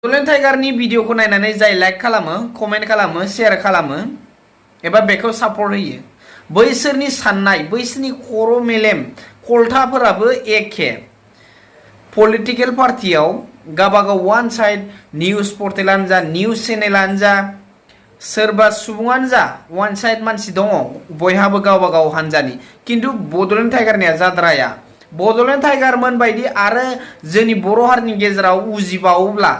बड'लेण्ड टाइगारनि भिडिअखौ नायनानै जाय लाइक खालामो कमेन्ट खालामो शेयार खालामो एबा बेखौ सापर्ट होयो बैसोरनि साननाय बैसोरनि खर' मेलेम खलथाफोराबो एखे पलिटिकेल पार्टियाव गावबागाव वान साइड निउज पर्टेलानो जा निउज चेनेलानो जा सोरबा सुबुङानो जा वान साइड मानसि दङ बयहाबो गावबागाव हानजानि किन्तु बड'लेण्ड टाइगारनिया जाद्राया बड'लेण्ड टाइगारमोन बायदि आरो जोंनि बर' हारिनि गेजेराव उजिबावोब्ला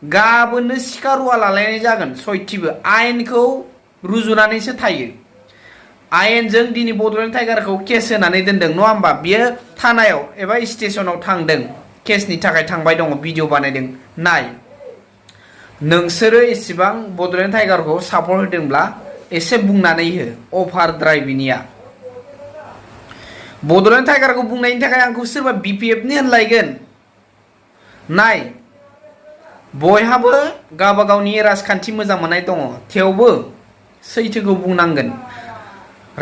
गाबोननो सिखा रुवा लालायनाय जागोन सयथिबो आयेनखौ रुजुनानैसो थायो आयेनजों दिनै बड'लेण्ड टाइगारखौ केस होनानै दोनदों नङा होमबा बियो थानायाव एबा स्टेशनाव थांदों केसनि थाखाय थांबाय दङ भिडिअ बानायदों नाय नोंसोरो एसेबां बड'लेण्ड टाइगारखौ सापर्ट होदोंब्ला एसे बुंनानै हो अभारद्राय बिनिया बड'लेण्ड टाइगारखौ बुंनायनि थाखाय आंखौ सोरबा बिपिएफनि होनलायगोन नाय बयहाबो गावबागावनि राजखान्थि मोजां मोननाय दङ थेवबो सैथोखौ बुंनांगोन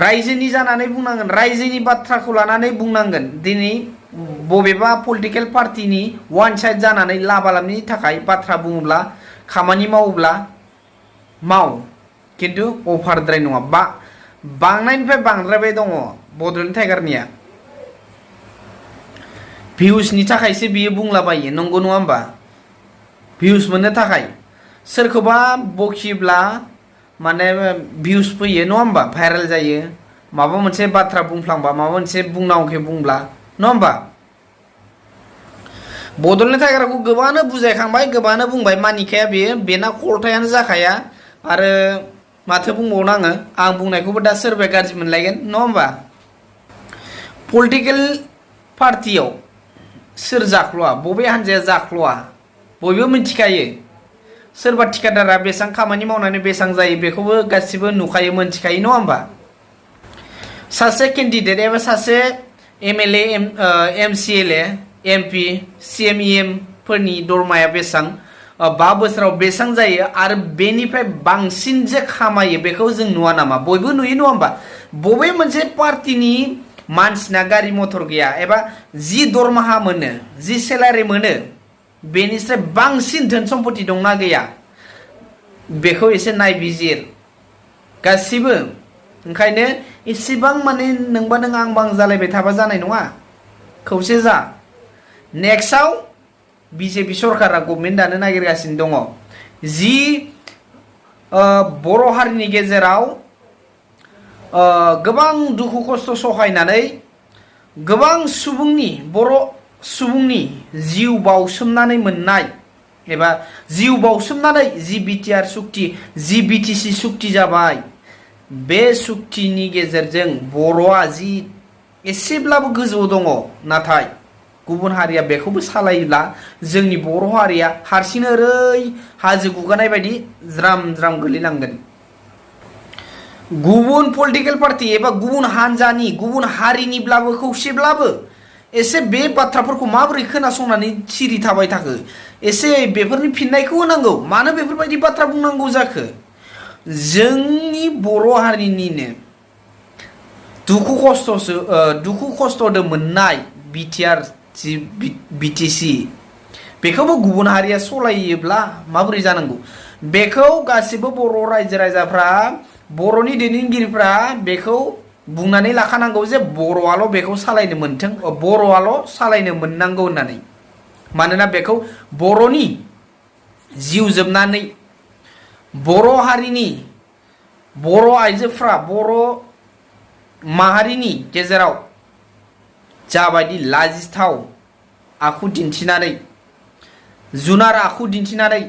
रायजोनि जानानै बुंनांगोन रायजोनि बाथ्राखौ लानानै बुंनांगोन दिनै बबेबा पलिटिकेल पार्टिनि वान साइड जानानै लाबालाबनि थाखाय बाथ्रा बुङोब्ला खामानि मावोब्ला माव किन्तु अभारद्राय नङा बांनायनिफ्राय बांद्रायबाय दङ बड'लेण्ड टाइगारनिया भिउसनि थाखायसो बियो बुंलाबायो नंगौ नङा होमबा भिउस मोननो थाखाय सोरखौबा बखिब्ला माने भिउस फैयो नङा होमबा भाइरेल जायो माबा मोनसे बाथ्रा बुंफ्लांबा माबा मोनसे बुंनांगौ बुंब्ला नङा होमबा बड'लेण्ड टाइगारखौ गोबाङानो बुजायखांबाय गोबाङानो बुंबाय मानिखाया बेना खलथायानो जाखाया आरो माथो बुंबावनो आं बुंनायखौबो दा सोरबाया गाज्रि मोनलायगोन नङा होमबा पलिटिकेल पार्टियाव सोर जाख्ल'आ बबे हान्जाया जाख्ल'आ बयबो मिथिखायो सोरबा ठिकादारा बेसेबां खामानि मावनानै बेसेबां जायो बेखौबो गासिबो नुखायो मोनथिखायो नङा होमबा सासे केन्डिडेट एबा सासे एमएलए एमसिएलए एमपि सिएमइएम फोरनि दरमाया बेसेबां 5 बोसोराव बेसेबां जायो आरो बेनिफ्राय बांसिन जे खामायो बेखौ जों नुवा नामा बयबो नुयो नङा होमबा बबे मोनसे पार्टिनि मानसिना गारि मटर गैया एबा जि दरमाहा मोनो जि सेलारि मोनो बेनिफ्राय बांसिन धोन सम्पति दंना गैया बेखौ एसे नायबिजिर गासिबो ओंखायनो एसेबां माने नोंबा नों आं बां जालायबाय थाबा जानाय नङा खौसे जा नेक्स्टआव बिजेपि सरकारा गभर्नमेन्ट दानो नागिरगासिनो दङ जि बर' हारिनि गेजेराव गोबां दुखु खस्थ' सहायनानै गोबां बर' सुबुंनि जिउ बावसोमनानै मोननाय एबा जिउ बावसोमनानै जि बिटिआर सुक्ति जि बिटिसि सुक्ति जाबाय बे सुक्तिनि गेजेरजों बर'आ जि एसेब्लाबो गोजौआव दङ नाथाय गुबुन हारिया बेखौबो सालायोब्ला जोंनि बर' हारिया हारसिंनो ओरै हाजो गुगानाय बायदि ज्राम ज्राम गोलैलांगोन गुबुन पलिटिकेल पार्टी एबा गुबुन हान्जानि गुबुन हारिनिब्लाबो खौसेब्लाबो एसे बे बाथ्राफोरखौ माबोरै खोनासंनानै सिरि थाबाय थाखो एसे बेफोरनि फिननायखौ होनांगौ मानो बेफोरबायदि बाथ्रा बुंनांगौ जाखो जोंनि बर' हारिनिनो दुखु खस्थ'दो मोननाय बिटिआर बिटिसि बेखौबो गुबुन हारिया सलायोब्ला माबोरै जानांगौ बेखौ गासिबो बर' रायजो राजाफ्रा बर'नि दैदेनगिरिफ्रा बेखौ बुंनानै लाखानांगौ जे बर'आल' बेखौ सालायनो मोनथों बर'आल' सालायनो मोननांगौ होननानै मानोना बेखौ बर'नि जिउ जोबनानै बर' हारिनि बर' आइजोफ्रा बर' माहारिनि गेजेराव जाबायदि लाजिथाव आखु दिन्थिनानै जुनार आखु दिन्थिनानै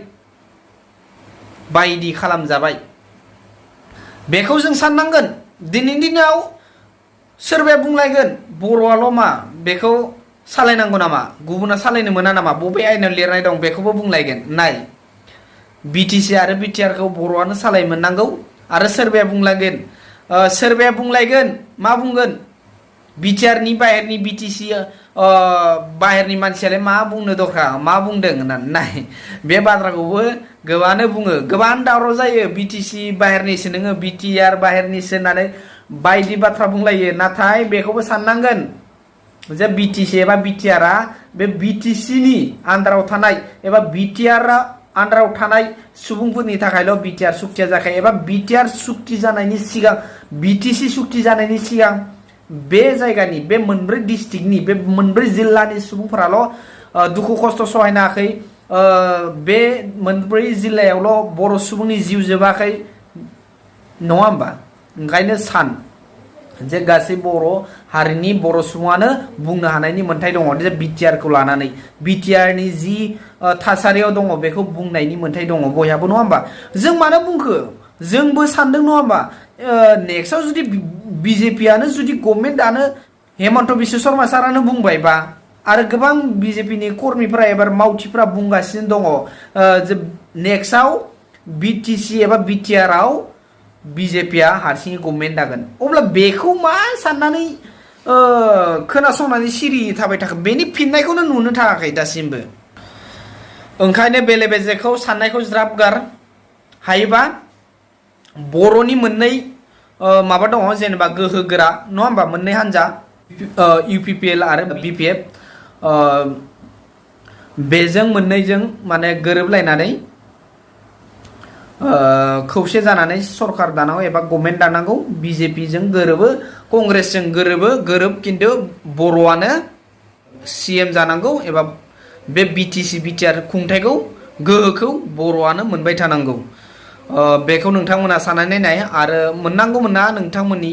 बायदि खालामजाबाय बेखौ जों साननांगोन दिनैनि दिनाव सोरबाया बुंलायगोन बर'आल' मा बेखौ सालायनांगौ नामा गुबुना सालायनो मोना नामा बबे आयेनाव लिरनाय दं बेखौबो बुंलायगोन नाय बिटिसि आरो बिटिआरखौ बर'आनो सालाय मोननांगौ आरो सोरबाया बुंलायगोन मा बुंगोन बिटिआरनि बाहेरनि बिटिसि बाहेरनि मानसियालाय मा बुंनो दरखार मा बुंदों होननानै नाय बे बाथ्राखौबो गोबाङानो बुङो गोबां दावराव जायो बिटिसि बाहेरनिसो नोङो बिटिआर बाहेरनिसो होननानै बायदि बाथ्रा बुंलायो नाथाय बेखौबो साननांगोन जे बिटिसि एबा बिटिआरआ बे बिटिसिनि आन्दाराव थानाय एबा बिटिआरआ आन्दाराव थानाय सुबुंफोरनि थाखायल' बिटिआर सुक्तिया जाखायो एबा बिटिआर सुक्ति जानायनि सिगां बिटिसि सुक्ति जानायनि सिगां बे जायगानि बे मोनब्रै डिस्ट्रिक्टनि बे मोनब्रै जिल्लानि सुबुंफोराल' दुखु खस्थ' सहायनो हायाखै बे मोनब्रै जिल्लायावल' बर' सुबुंनि जिउ जोबाखै नङा होमबा ओंखायनो सान जे गासै बर' हारिनि बर' सुबुङानो बुंनो हानायनि मोन्थाय दङ जे बिटिआरखौ लानानै बिटिआरनि जि थासारियाव दङ बेखौ बुंनायनि मोन्थाय दङ बयहाबो नङा होमबा जों मानो बुंखो जोंबो सानदों नङा होमबा नेक्स्टआव जुदि बिजेपिआनो जुदि गभर्नमेन्टआनो हेमन्त बिश्व शर्मा सारानो बुंबायबा आरो गोबां बिजेपिनि कर्मीफोरा एबा मावथिफोरा बुंगासिनो दङ जे नेक्स्टआव बिटिसि एबा बिटिआरआव बिजेपिआ हारसिङै गभर्नमेन्ट जागोन अब्ला बेखौ मा साननानै खोनासंनानै सिरि थाबाय थाखो बेनि फिननायखौनो नुनो थाङाखै दासिमबो ओंखायनो बेले बेजेखौ साननायखौ ज्राब गार हायोबा बर'नि मोननै माबा दङ जेनेबा गोहो गोरा नङा होमबा मोननै हान्जा इउपिपिएल आरो बिपिएफ बेजों मोननैजों माने गोरोबलायनानै खौसे जानानै सरकार दानांगौ एबा गभर्नमेन्ट दानांगौ बिजेपिजों गोरोबो कंग्रेसजों गोरोब खिन्थु बर'आनो सिएम जानांगौ एबा बे बिटिसि बिटिआर खुंथायखौ गोहोखौ बर'आनो मोनबाय थानांगौ बेखौ नोंथांमोना साननानै नाय आरो मोननांगौ मोना नोंथांमोननि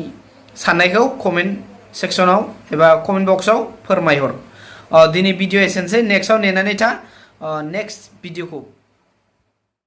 साननायखौ कमेन्ट सेक्सनाव एबा कमेन्ट बक्सआव फोरमायहर दिनै भिडिअ एसेनोसै नेक्स्टआव नेनानै था नेक्स्ट भिडिअखौ